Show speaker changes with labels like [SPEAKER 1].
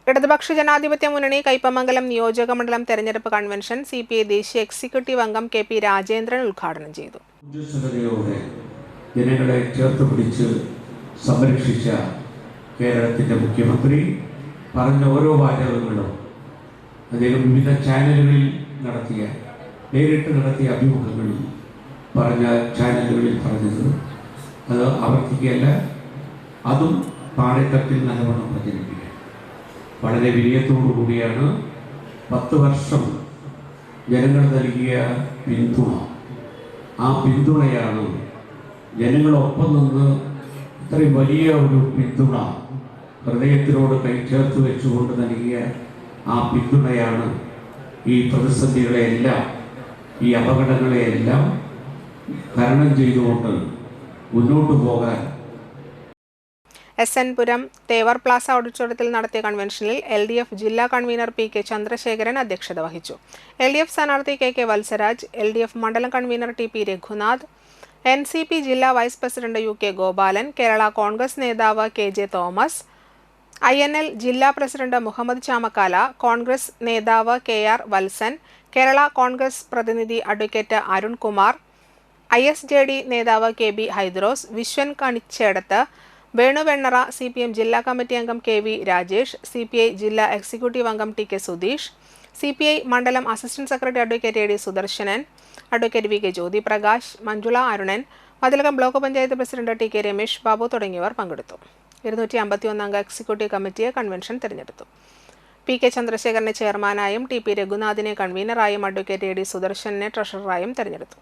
[SPEAKER 1] ഇടതുപക്ഷ ജനാധിപത്യ മുന്നണി കയ്പമംഗലം നിയോജക മണ്ഡലം തെരഞ്ഞെടുപ്പ് കൺവെൻഷൻ സിപിഐ ദേശീയ എക്സിക്യൂട്ടീവ് അംഗം കെ പി രാജേന്ദ്രൻ ഉദ്ഘാടനം ചെയ്തു.
[SPEAKER 2] ജനങ്ങളെ ചേർത്ത് പിടിച്ച് സംരക്ഷിച്ച കേരളത്തിന്റെ മുഖ്യമന്ത്രി പറഞ്ഞ ഓരോ വാചകങ്ങളും അദ്ദേഹം വിവിധ ചാനലുകളിൽ നേരിട്ട് നടത്തിയ അഭിമുഖങ്ങളിൽ ചാനലുകളിൽ പറഞ്ഞത് അത് ആവർത്തിക്കുകയല്ല, അതും താഴെത്തട്ടിൽ നല്ലവണ്ണം പ്രചരിപ്പിക്കുക. വളരെ വിനയത്തോടു കൂടിയാണ് 10 വർഷം ജനങ്ങൾ നൽകിയ പിന്തുണ, ആ പിന്തുണയാണ് ജനങ്ങളൊപ്പം നിന്ന് ഇത്രയും വലിയ ഒരു പിന്തുണ ഹൃദയത്തിനോട് കൈചേർത്ത് വെച്ചുകൊണ്ട് നൽകിയ ആ പിന്തുണയാണ് ഈ പ്രതിസന്ധികളെയെല്ലാം, ഈ അപകടങ്ങളെയെല്ലാം തരണം ചെയ്തുകൊണ്ട് മുന്നോട്ട് പോകാൻ.
[SPEAKER 1] SN പുരം തേവർ പ്ലാസ ഓഡിറ്റോറിയത്തിൽ നടത്തിയ കൺവെൻഷനിൽ LDF ജില്ലാ കൺവീനർ PK ചന്ദ്രശേഖരൻ അധ്യക്ഷത വഹിച്ചു. LDF സ്ഥാനാർത്ഥി KK വത്സരാജ്, LDF മണ്ഡലം കൺവീനർ TP രഘുനാഥ്, NCP ജില്ലാ vice president UK Gopalan, Kerala Congress നേതാവ് KJ തോമസ്, INL ജില്ലാ പ്രസിഡന്റ് മുഹമ്മദ് ചാമക്കാല, കോൺഗ്രസ് നേതാവ് KR വത്സൻ, കേരള കോൺഗ്രസ് പ്രതിനിധി അഡ്വക്കേറ്റ് അരുൺ കുമാർ, ISJD നേതാവ് KB ഹൈദ്രോസ്, വിശ്വൻ കണിച്ചേടത്ത്, വേണു വെണ്ണറ, CPM ജില്ലാ കമ്മിറ്റി അംഗം KV രാജേഷ്, CPI ജില്ലാ എക്സിക്യൂട്ടീവ് അംഗം TK സുധീഷ്, CPI മണ്ഡലം assistant secretary advocate AD Sudarshanan, advocate VK Jyothi Prakash, Manjula Arunan, Mathilakam block panchayat president TK Ramesh Babu തുടങ്ങിയവർ പങ്കെടുത്തു. 251 അംഗ എക്സിക്യൂട്ടീവ് കമ്മിറ്റിയെ കൺവെൻഷൻ തിരഞ്ഞെടുത്തു. PK ചന്ദ്രശേഖരനെ ചെയർമാനായും TP രഘുനാഥിനെ കൺവീനറായും അഡ്വക്കേറ്റ് AD സുദർശനെ ട്രഷററായും തിരഞ്ഞെടുത്തു.